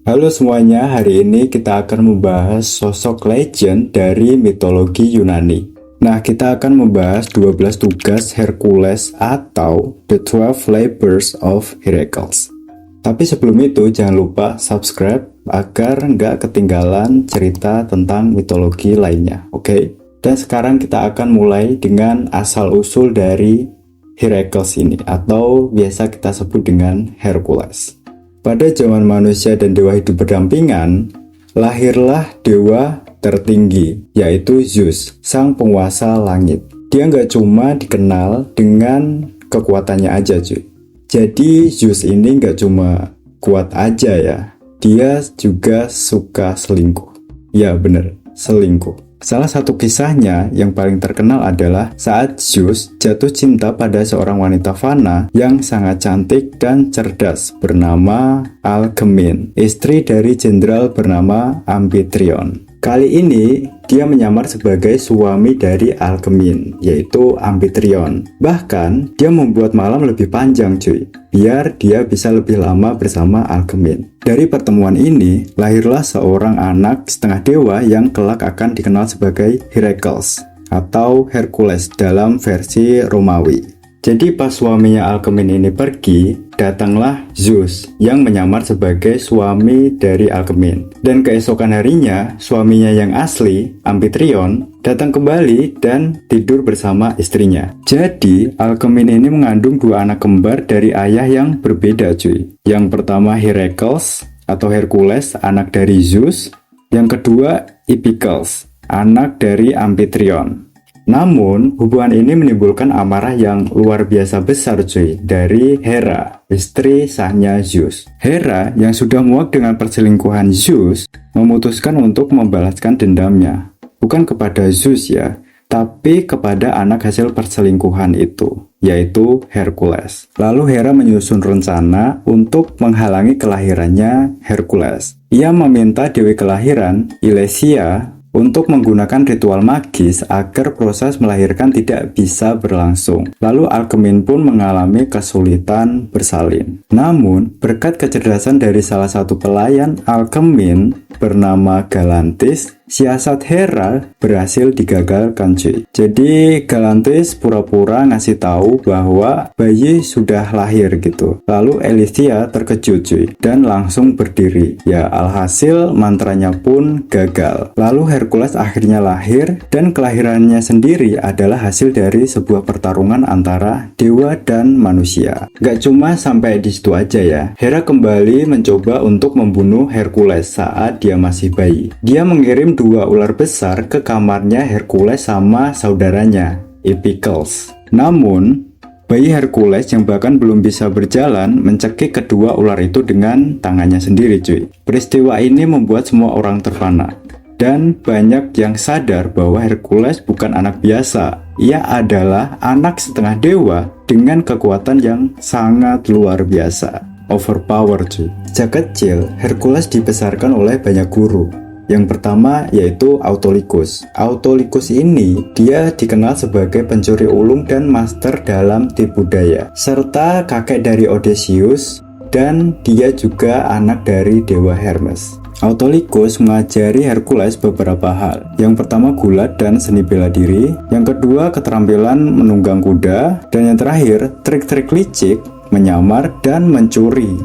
Halo semuanya, hari ini kita akan membahas sosok legend dari mitologi Yunani. Nah, kita akan membahas 12 tugas Hercules atau The 12 Labors of Heracles. Tapi sebelum itu, jangan lupa subscribe agar nggak ketinggalan cerita tentang mitologi lainnya, oke? Dan sekarang kita akan mulai dengan asal-usul dari Heracles ini, atau biasa kita sebut dengan Hercules. Pada zaman manusia dan dewa hidup berdampingan, lahirlah dewa tertinggi, yaitu Zeus, sang penguasa langit. Dia nggak cuma dikenal dengan kekuatannya aja, cuy. Jadi Zeus ini nggak cuma kuat aja ya, dia juga suka selingkuh. Ya bener, selingkuh. Salah satu kisahnya yang paling terkenal adalah saat Zeus jatuh cinta pada seorang wanita fana yang sangat cantik dan cerdas bernama Alkmene, istri dari jenderal bernama Amphitryon. Kali ini dia menyamar sebagai suami dari Alkmene, yaitu Amphitryon. Bahkan dia membuat malam lebih panjang cuy, biar dia bisa lebih lama bersama Alkmene. Dari pertemuan ini, lahirlah seorang anak setengah dewa yang kelak akan dikenal sebagai Heracles atau Hercules dalam versi Romawi. Jadi pas suaminya Alkmene ini pergi, datanglah Zeus yang menyamar sebagai suami dari Alkmene. Dan keesokan harinya, suaminya yang asli, Amphitryon, datang kembali dan tidur bersama istrinya. Jadi, Alkmene ini mengandung dua anak kembar dari ayah yang berbeda cuy. Yang pertama Heracles atau Hercules, anak dari Zeus. Yang kedua Iphicles, anak dari Amphitryon. Namun, hubungan ini menimbulkan amarah yang luar biasa besar cuy dari Hera, istri sahnya Zeus. Hera yang sudah muak dengan perselingkuhan Zeus memutuskan untuk membalaskan dendamnya. Bukan kepada Zeus ya, tapi kepada anak hasil perselingkuhan itu, yaitu Hercules. Lalu Hera menyusun rencana untuk menghalangi kelahirannya Hercules. Ia meminta dewi kelahiran, Ilesia, untuk menggunakan ritual magis agar proses melahirkan tidak bisa berlangsung. Lalu Alkmene pun mengalami kesulitan bersalin. Namun, berkat kecerdasan dari salah satu pelayan Alkmene bernama Galantis, siasat Hera berhasil digagalkan cuy. Jadi Galantis pura-pura ngasih tahu bahwa bayi sudah lahir gitu. Lalu Elisea terkejut cuy dan langsung berdiri. Ya alhasil mantranya pun gagal. Lalu Hercules akhirnya lahir dan kelahirannya sendiri adalah hasil dari sebuah pertarungan antara dewa dan manusia. Gak cuma sampai di situ aja ya. Hera kembali mencoba untuk membunuh Hercules saat dia masih bayi. Dia mengirim dua ular besar ke kamarnya Hercules sama saudaranya, Iphicles. Namun, bayi Hercules yang bahkan belum bisa berjalan mencekik kedua ular itu dengan tangannya sendiri cuy. Peristiwa ini membuat semua orang terpana. Dan banyak yang sadar bahwa Hercules bukan anak biasa. Ia adalah anak setengah dewa dengan kekuatan yang sangat luar biasa. Overpower cuy. Sejak kecil, Hercules dibesarkan oleh banyak guru. Yang pertama yaitu Autolycus. Autolycus ini dia dikenal sebagai pencuri ulung dan master dalam tipu daya, serta kakek dari Odysseus, dan dia juga anak dari dewa Hermes. Autolycus mengajari Hercules beberapa hal. Yang pertama gulat dan seni bela diri, yang kedua keterampilan menunggang kuda, dan yang terakhir trik-trik licik, menyamar, dan mencuri.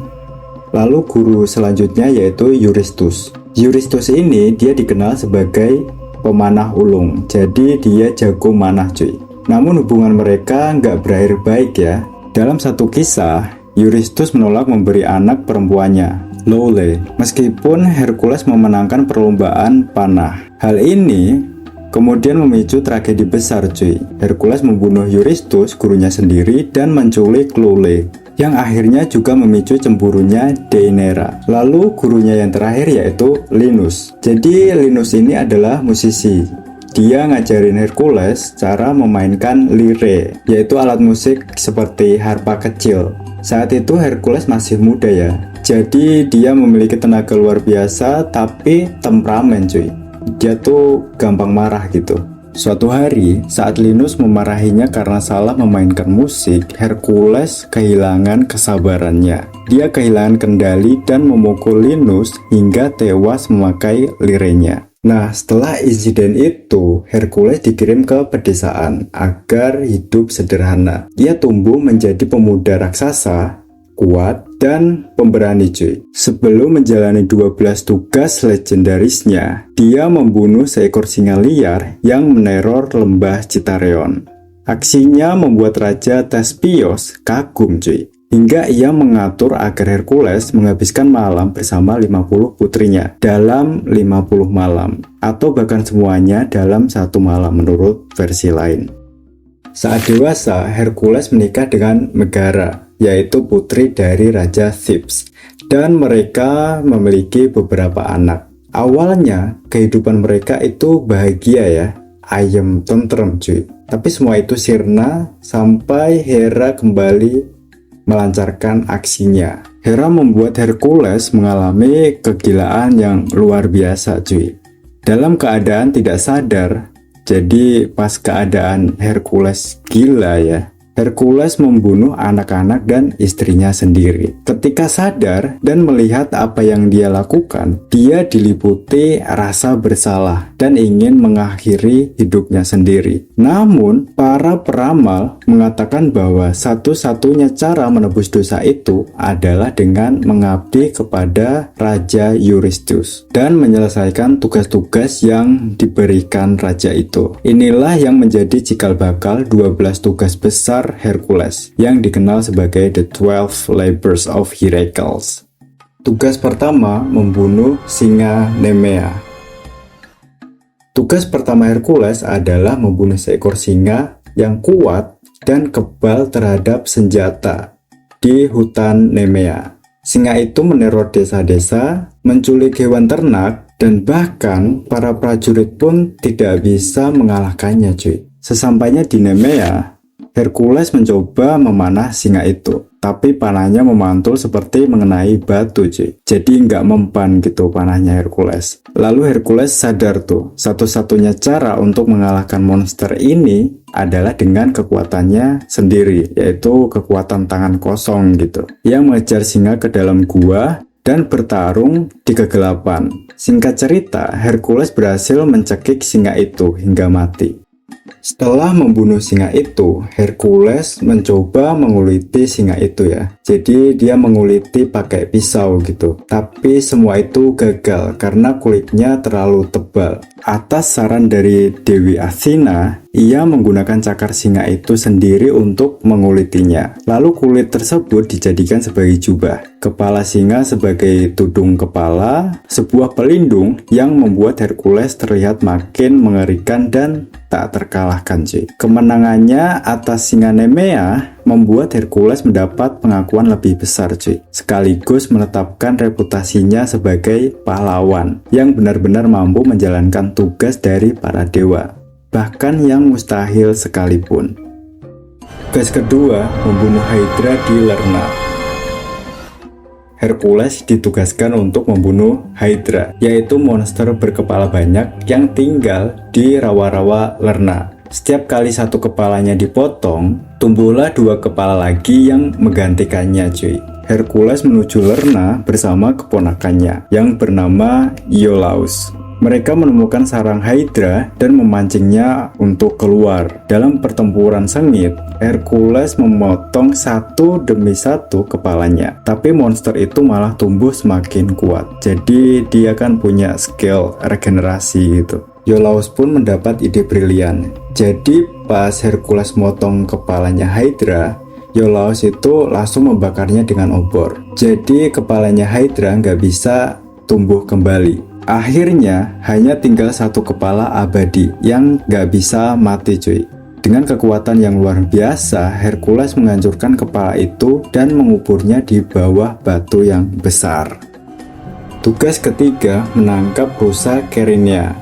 Lalu guru selanjutnya yaitu Eurystheus. Eurystheus ini dia dikenal sebagai pemanah ulung, jadi dia jago manah cuy. Namun hubungan mereka nggak berakhir baik ya. Dalam satu kisah, Eurystheus menolak memberi anak perempuannya, Lole, meskipun Hercules memenangkan perlombaan panah. Hal ini kemudian memicu tragedi besar cuy. Hercules membunuh Eurystheus, gurunya sendiri, dan menculik Lole, yang akhirnya juga memicu cemburunya Deianira. Lalu gurunya yang terakhir yaitu Linus. Jadi Linus ini adalah musisi. Dia ngajarin Hercules cara memainkan lire, yaitu alat musik seperti harpa kecil. Saat itu Hercules masih muda ya, jadi dia memiliki tenaga luar biasa tapi temperamen cuy. Dia tuh gampang marah gitu. Suatu hari, saat Linus memarahinya karena salah memainkan musik, Hercules kehilangan kesabarannya. Dia kehilangan kendali dan memukul Linus hingga tewas memakai lirenya. Nah, setelah insiden itu, Hercules dikirim ke pedesaan agar hidup sederhana. Ia tumbuh menjadi pemuda raksasa, kuat, dan pemberani cuy. Sebelum menjalani 12 tugas legendarisnya, dia membunuh seekor singa liar yang meneror lembah Citareon. Aksinya membuat Raja Thespios kagum cuy, hingga ia mengatur agar Hercules menghabiskan malam bersama 50 putrinya dalam 50 malam, atau bahkan semuanya dalam satu malam menurut versi lain. Saat dewasa, Hercules menikah dengan Megara, yaitu putri dari Raja Thebes, dan mereka memiliki beberapa anak. Awalnya, kehidupan mereka itu bahagia ya, ayem tentrem cuy. Tapi semua itu sirna sampai Hera kembali melancarkan aksinya. Hera membuat Hercules mengalami kegilaan yang luar biasa cuy. Dalam keadaan tidak sadar, jadi pas keadaan Hercules gila ya, Hercules membunuh anak-anak dan istrinya sendiri. Ketika sadar dan melihat apa yang dia lakukan, dia diliputi rasa bersalah dan ingin mengakhiri hidupnya sendiri. Namun, para peramal mengatakan bahwa satu-satunya cara menebus dosa itu adalah dengan mengabdi kepada Raja Eurystheus dan menyelesaikan tugas-tugas yang diberikan raja itu. Inilah yang menjadi cikal bakal 12 tugas besar Hercules yang dikenal sebagai The 12 Labors of Heracles. Tugas pertama, membunuh singa Nemea. Tugas pertama Hercules adalah membunuh seekor singa yang kuat dan kebal terhadap senjata di hutan Nemea. Singa itu meneror desa-desa, menculik hewan ternak, dan bahkan para prajurit pun tidak bisa mengalahkannya cuy. Sesampainya di Nemea, Hercules mencoba memanah singa itu, tapi panahnya memantul seperti mengenai batu cuy. Jadi nggak mempan gitu panahnya Hercules. Lalu Hercules sadar tuh, satu-satunya cara untuk mengalahkan monster ini adalah dengan kekuatannya sendiri, yaitu kekuatan tangan kosong gitu. Ia mengejar singa ke dalam gua dan bertarung di kegelapan. Singkat cerita, Hercules berhasil mencekik singa itu hingga mati. Setelah membunuh singa itu, Hercules mencoba menguliti singa itu ya. Jadi dia menguliti pakai pisau gitu. Tapi semua itu gagal karena kulitnya terlalu tebal. Atas saran dari Dewi Athena, ia menggunakan cakar singa itu sendiri untuk mengulitinya. Lalu kulit tersebut dijadikan sebagai jubah, kepala singa sebagai tudung kepala, sebuah pelindung yang membuat Hercules terlihat makin mengerikan dan tak terkalahkan cuy. Kemenangannya atas singa Nemea membuat Hercules mendapat pengakuan lebih besar cuy, sekaligus menetapkan reputasinya sebagai pahlawan yang benar-benar mampu menjalankan tugas dari para dewa, bahkan yang mustahil sekalipun. Tugas kedua, membunuh Hydra di Lerna. Hercules ditugaskan untuk membunuh Hydra, yaitu monster berkepala banyak yang tinggal di rawa-rawa Lerna. Setiap kali satu kepalanya dipotong, tumbuhlah dua kepala lagi yang menggantikannya cuy. Hercules menuju Lerna bersama keponakannya yang bernama Iolaus. Mereka menemukan sarang Hydra dan memancingnya untuk keluar. Dalam pertempuran sengit, Hercules memotong satu demi satu kepalanya. Tapi monster itu malah tumbuh semakin kuat. Jadi dia kan punya skill regenerasi gitu. Iolaus pun mendapat ide brilian. Jadi pas Hercules motong kepalanya Hydra, Iolaus itu langsung membakarnya dengan obor. Jadi kepalanya Hydra nggak bisa tumbuh kembali. Akhirnya hanya tinggal satu kepala abadi yang nggak bisa mati cuy. Dengan kekuatan yang luar biasa, Hercules menghancurkan kepala itu dan menguburnya di bawah batu yang besar. Tugas ketiga, menangkap rusa Kerinia.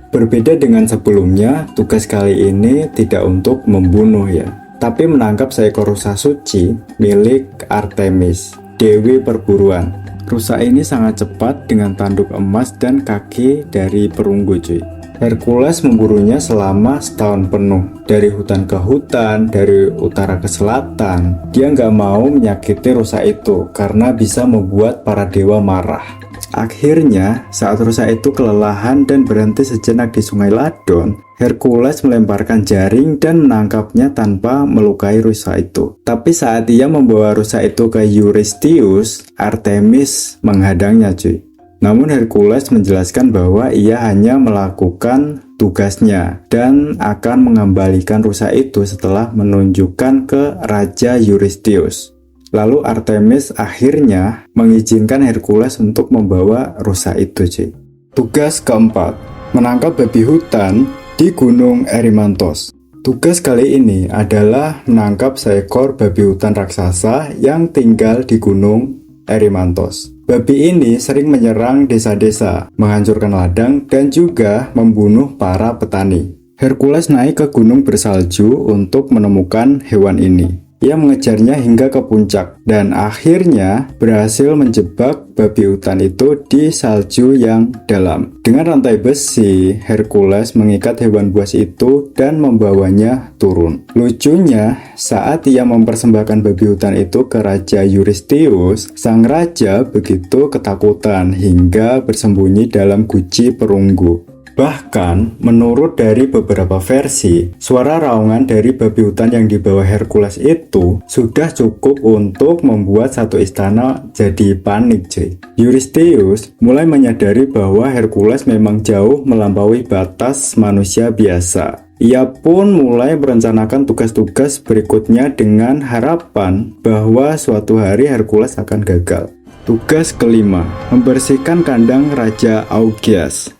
Berbeda dengan sebelumnya, tugas kali ini tidak untuk membunuh ya, tapi menangkap seekor rusa suci milik Artemis, dewi perburuan. Rusa ini sangat cepat dengan tanduk emas dan kaki dari perunggu cuy. Hercules memburunya selama setahun penuh, dari hutan ke hutan, dari utara ke selatan. Dia nggak mau menyakiti rusa itu karena bisa membuat para dewa marah. Akhirnya, saat rusa itu kelelahan dan berhenti sejenak di Sungai Ladon, Hercules melemparkan jaring dan menangkapnya tanpa melukai rusa itu. Tapi saat ia membawa rusa itu ke Eurystheus, Artemis menghadangnya cuy. Namun Hercules menjelaskan bahwa ia hanya melakukan tugasnya dan akan mengembalikan rusa itu setelah menunjukkan ke Raja Eurystheus. Lalu Artemis akhirnya mengizinkan Hercules untuk membawa rusa itu cuy. Tugas keempat, menangkap babi hutan di Gunung Erymanthos. Tugas kali ini adalah menangkap seekor babi hutan raksasa yang tinggal di Gunung Erymanthos. Babi ini sering menyerang desa-desa, menghancurkan ladang, dan juga membunuh para petani. Hercules naik ke gunung bersalju untuk menemukan hewan ini. Ia mengejarnya hingga ke puncak, dan akhirnya berhasil menjebak babi hutan itu di salju yang dalam. Dengan rantai besi, Hercules mengikat hewan buas itu dan membawanya turun. Lucunya, saat ia mempersembahkan babi hutan itu ke Raja Eurystheus, sang raja begitu ketakutan hingga bersembunyi dalam guci perunggu. Bahkan, menurut dari beberapa versi, suara raungan dari babi hutan yang dibawa Hercules itu sudah cukup untuk membuat satu istana jadi panik cuy. Eurystheus mulai menyadari bahwa Hercules memang jauh melampaui batas manusia biasa. Ia pun mulai merencanakan tugas-tugas berikutnya dengan harapan bahwa suatu hari Hercules akan gagal. Tugas kelima, membersihkan kandang Raja Augeas.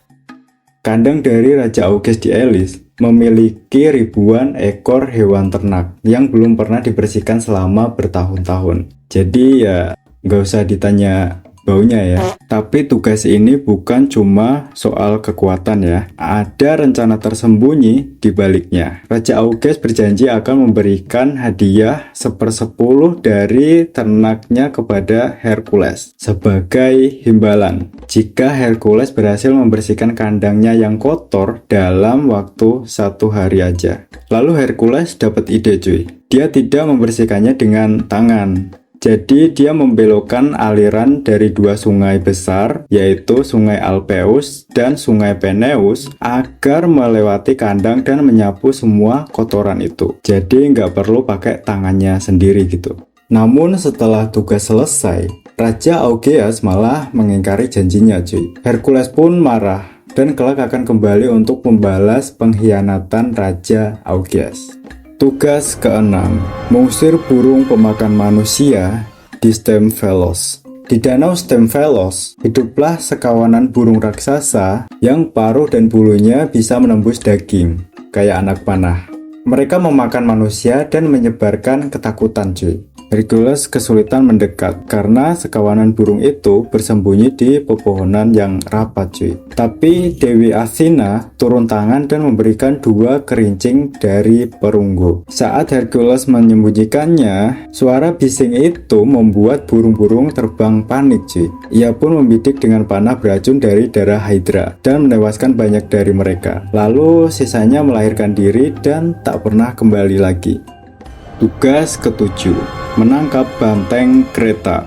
Kandang dari Raja Augeas di Elis memiliki ribuan ekor hewan ternak yang belum pernah dibersihkan selama bertahun-tahun. Jadi ya nggak usah ditanya baunya ya. Tapi tugas ini bukan cuma soal kekuatan ya. Ada rencana tersembunyi di baliknya. Raja Augeas berjanji akan memberikan hadiah 1/10 dari ternaknya kepada Hercules sebagai imbalan jika Hercules berhasil membersihkan kandangnya yang kotor dalam waktu 1 hari aja. Lalu Hercules dapat ide cuy. Dia tidak membersihkannya dengan tangan. Jadi dia membelokkan aliran dari 2 sungai besar, yaitu Sungai Alpheus dan Sungai Peneus, agar melewati kandang dan menyapu semua kotoran itu. Jadi nggak perlu pakai tangannya sendiri gitu. Namun setelah tugas selesai, Raja Augeas malah mengingkari janjinya cuy. Hercules pun marah dan kelak akan kembali untuk membalas pengkhianatan Raja Augeas. Tugas keenam, mengusir burung pemakan manusia di Stymphalos. Di Danau Stymphalos, hiduplah sekawanan burung raksasa yang paruh dan bulunya bisa menembus daging, kayak anak panah. Mereka memakan manusia dan menyebarkan ketakutan cuy. Hercules kesulitan mendekat karena sekawanan burung itu bersembunyi di pepohonan yang rapat cuy. Tapi Dewi Athena turun tangan dan memberikan 2 kerincing dari perunggu. Saat Hercules menyembunyikannya, suara bising itu membuat burung-burung terbang panik cuy. Ia pun membidik dengan panah beracun dari darah Hydra dan menewaskan banyak dari mereka. Lalu sisanya melahirkan diri dan tak pernah kembali lagi. Tugas ketujuh, menangkap banteng Kreta.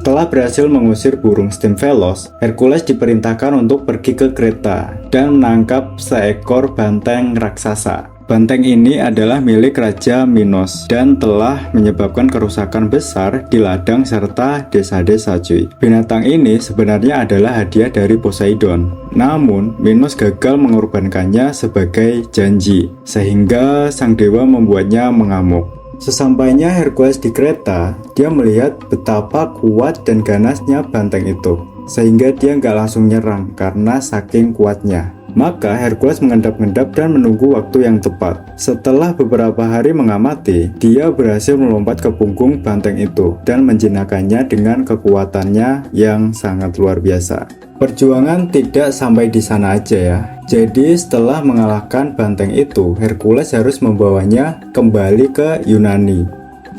Setelah berhasil mengusir burung Stymphalos, Hercules diperintahkan untuk pergi ke Kreta dan menangkap seekor banteng raksasa. Banteng ini adalah milik Raja Minos dan telah menyebabkan kerusakan besar di ladang serta desa-desa cuy. Binatang ini sebenarnya adalah hadiah dari Poseidon. Namun, Minos gagal mengorbankannya sebagai janji, sehingga sang dewa membuatnya mengamuk. Sesampainya Hercules di Kreta, dia melihat betapa kuat dan ganasnya banteng itu, sehingga dia nggak langsung nyerang karena saking kuatnya. Maka Hercules mengendap-endap dan menunggu waktu yang tepat. Setelah beberapa hari mengamati, dia berhasil melompat ke punggung banteng itu dan menjinakkannya dengan kekuatannya yang sangat luar biasa. Perjuangan tidak sampai di sana aja ya. Jadi setelah mengalahkan banteng itu, Hercules harus membawanya kembali ke Yunani,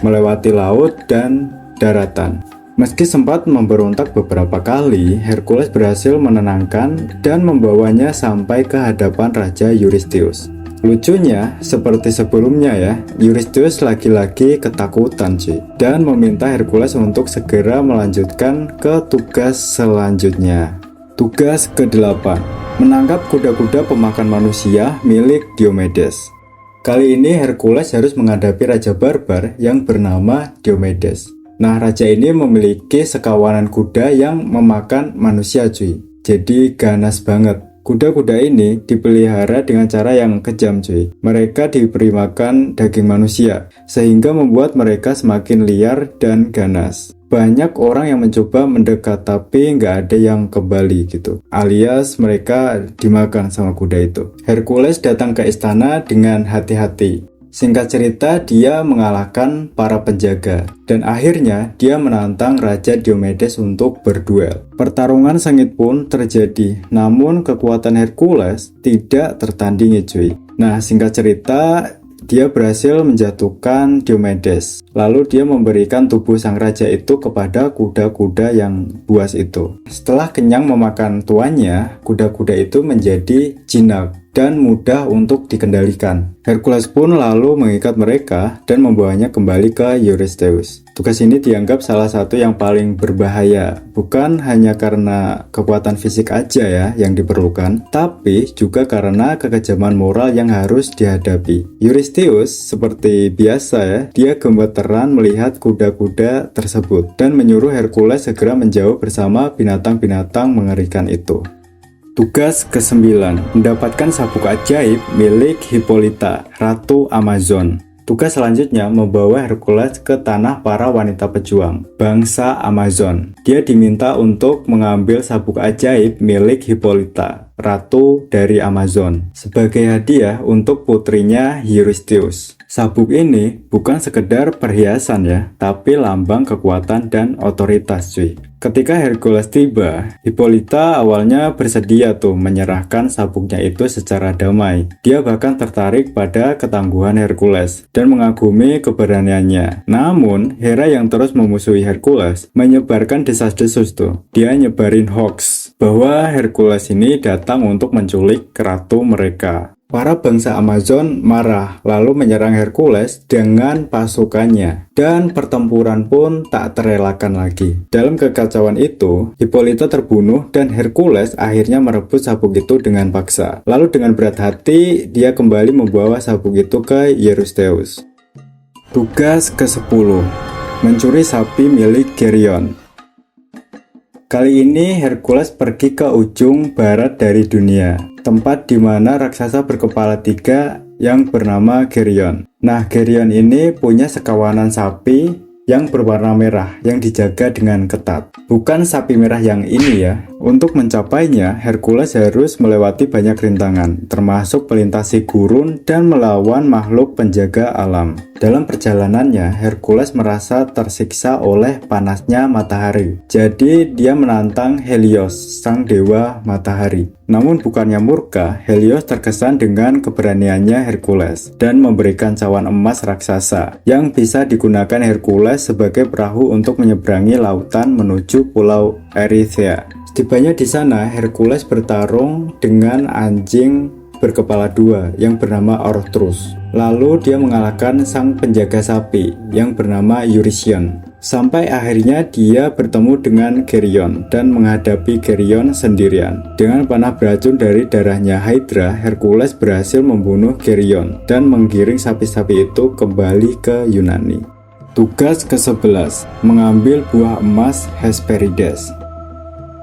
melewati laut dan daratan. Meski sempat memberontak beberapa kali, Hercules berhasil menenangkan dan membawanya sampai ke hadapan Raja Eurystheus. Lucunya, seperti sebelumnya ya, Eurystheus lagi-lagi ketakutan cuy, dan meminta Hercules untuk segera melanjutkan ke tugas selanjutnya. Tugas ke-8, menangkap kuda-kuda pemakan manusia milik Diomedes. Kali ini Hercules harus menghadapi Raja Barbar yang bernama Diomedes. Nah, raja ini memiliki sekawanan kuda yang memakan manusia cuy. Jadi ganas banget. Kuda-kuda ini dipelihara dengan cara yang kejam cuy. Mereka diberi makan daging manusia, sehingga membuat mereka semakin liar dan ganas. Banyak orang yang mencoba mendekat tapi nggak ada yang kembali gitu. Alias mereka dimakan sama kuda itu. Hercules datang ke istana dengan hati-hati. Singkat cerita, dia mengalahkan para penjaga dan akhirnya dia menantang Raja Diomedes untuk berduel. Pertarungan sengit pun terjadi, namun kekuatan Hercules tidak tertandingi cuy. Nah, singkat cerita, dia berhasil menjatuhkan Diomedes. Lalu dia memberikan tubuh sang raja itu kepada kuda-kuda yang buas itu. Setelah kenyang memakan tuannya, kuda-kuda itu menjadi jinak dan mudah untuk dikendalikan. Hercules pun lalu mengikat mereka dan membawanya kembali ke Eurystheus. Tugas ini dianggap salah satu yang paling berbahaya, bukan hanya karena kekuatan fisik aja ya yang diperlukan, tapi juga karena kekejaman moral yang harus dihadapi. Eurystheus seperti biasa ya, dia gemeteran melihat kuda-kuda tersebut dan menyuruh Hercules segera menjauh bersama binatang-binatang mengerikan itu. Tugas ke-9, mendapatkan sabuk ajaib milik Hippolyta, Ratu Amazon. Tugas selanjutnya membawa Hercules ke tanah para wanita pejuang, bangsa Amazon. Dia diminta untuk mengambil sabuk ajaib milik Hippolyta, Ratu dari Amazon, sebagai hadiah untuk putrinya Eurystheus. Sabuk ini bukan sekedar perhiasan ya, tapi lambang kekuatan dan otoritas cuy. Ketika Hercules tiba, Hippolyta awalnya bersedia tuh menyerahkan sabuknya itu secara damai. Dia bahkan tertarik pada ketangguhan Hercules dan mengagumi keberaniannya. Namun, Hera yang terus memusuhi Hercules menyebarkan desas-desus tuh. Dia nyebarin hoax bahwa Hercules ini datang untuk menculik ratu mereka. Para bangsa Amazon marah lalu menyerang Hercules dengan pasukannya dan pertempuran pun tak terelakkan lagi. Dalam kekacauan itu, Hippolyta terbunuh dan Hercules akhirnya merebut sabuk itu dengan paksa. Lalu dengan berat hati, dia kembali membawa sabuk itu ke Eurystheus. Tugas ke-10, mencuri sapi milik Geryon. Kali ini Hercules pergi ke ujung barat dari dunia, tempat di mana raksasa berkepala 3 yang bernama Geryon. Nah, Geryon ini punya sekawanan sapi yang berwarna merah yang dijaga dengan ketat. Bukan sapi merah yang ini ya. Untuk mencapainya, Hercules harus melewati banyak rintangan, termasuk melintasi gurun dan melawan makhluk penjaga alam. Dalam perjalanannya, Hercules merasa tersiksa oleh panasnya matahari. Jadi, dia menantang Helios, sang dewa matahari. Namun bukannya murka, Helios terkesan dengan keberaniannya Hercules dan memberikan cawan emas raksasa yang bisa digunakan Hercules sebagai perahu untuk menyeberangi lautan menuju pulau Erythea. Setibanya di sana, Hercules bertarung dengan anjing berkepala 2 yang bernama Orthrus. Lalu dia mengalahkan sang penjaga sapi yang bernama Eurytion. Sampai akhirnya dia bertemu dengan Geryon dan menghadapi Geryon sendirian. Dengan panah beracun dari darahnya Hydra, Hercules berhasil membunuh Geryon dan menggiring sapi-sapi itu kembali ke Yunani. Tugas ke-11, mengambil buah emas Hesperides.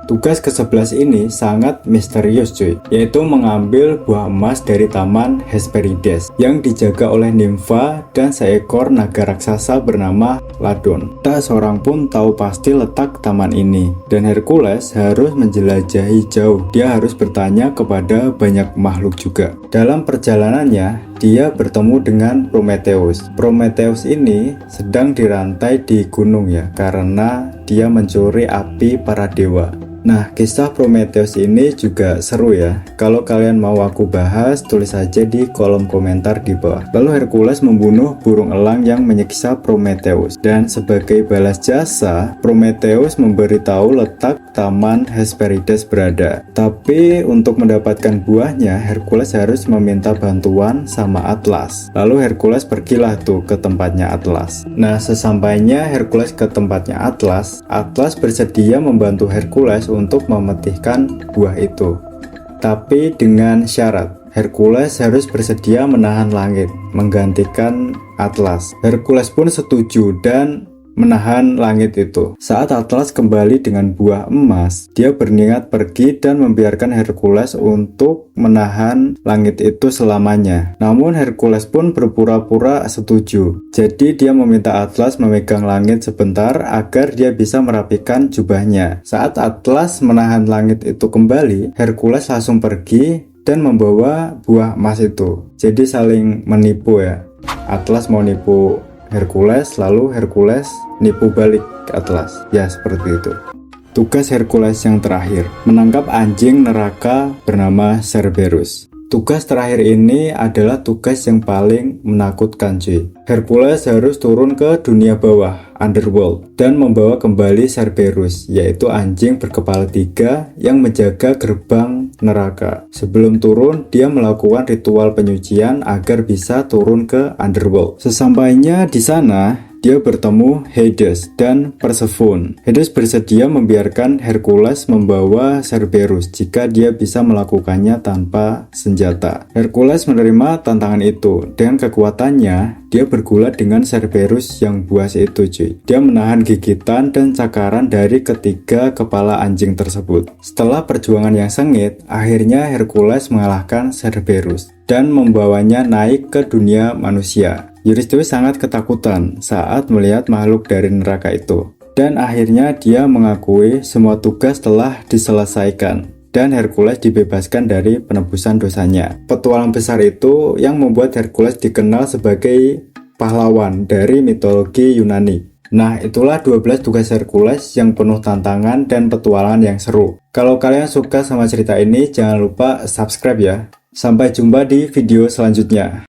Tugas ke-11 ini sangat misterius cuy, yaitu mengambil buah emas dari taman Hesperides yang dijaga oleh nimfa dan seekor naga raksasa bernama Ladon. Tak seorang pun tahu pasti letak taman ini, dan Hercules harus menjelajahi jauh. Dia harus bertanya kepada banyak makhluk juga. Dalam perjalanannya, dia bertemu dengan Prometheus. Prometheus ini sedang dirantai di gunung ya, karena dia mencuri api para dewa. Nah, kisah Prometheus ini juga seru ya. Kalau kalian mau aku bahas, tulis aja di kolom komentar terdatar di bawah. Lalu Hercules membunuh burung elang yang menyiksa Prometheus, dan sebagai balas jasa, Prometheus memberitahu letak taman Hesperides berada. Tapi untuk mendapatkan buahnya, Hercules harus meminta bantuan sama Atlas. Lalu Hercules pergilah tuh ke tempatnya Atlas. Nah, sesampainya Hercules ke tempatnya Atlas, Atlas bersedia membantu Hercules untuk memetihkan buah itu. Tapi dengan syarat, Hercules harus bersedia menahan langit, menggantikan Atlas. Hercules pun setuju dan menahan langit itu. Saat Atlas kembali dengan buah emas, dia berniat pergi dan membiarkan Hercules untuk menahan langit itu selamanya. Namun Hercules pun berpura-pura setuju. Jadi dia meminta Atlas memegang langit sebentar agar dia bisa merapikan jubahnya. Saat Atlas menahan langit itu kembali, Hercules langsung pergi dan membawa buah emas itu. Jadi saling menipu ya. Atlas mau nipu Hercules, lalu Hercules nipu balik Atlas. Ya, seperti itu. Tugas Hercules yang terakhir, menangkap anjing neraka bernama Cerberus. Tugas terakhir ini adalah tugas yang paling menakutkan cuy. Hercules harus turun ke dunia bawah, underworld, dan membawa kembali Cerberus, yaitu anjing berkepala 3 yang menjaga gerbang neraka. Sebelum turun, dia melakukan ritual penyucian agar bisa turun ke underworld. Sesampainya di sana, dia bertemu Hades dan Persephone. Hades bersedia membiarkan Hercules membawa Cerberus jika dia bisa melakukannya tanpa senjata. Hercules menerima tantangan itu. Dengan kekuatannya, dia bergulat dengan Cerberus yang buas itu cuy. Dia menahan gigitan dan cakaran dari ketiga kepala anjing tersebut. Setelah perjuangan yang sengit, akhirnya Hercules mengalahkan Cerberus dan membawanya naik ke dunia manusia. Eurystheus sangat ketakutan saat melihat makhluk dari neraka itu. Dan akhirnya dia mengakui semua tugas telah diselesaikan. Dan Hercules dibebaskan dari penebusan dosanya. Petualang besar itu yang membuat Hercules dikenal sebagai pahlawan dari mitologi Yunani. Nah, itulah 12 tugas Hercules yang penuh tantangan dan petualangan yang seru. Kalau kalian suka sama cerita ini, jangan lupa subscribe ya. Sampai jumpa di video selanjutnya.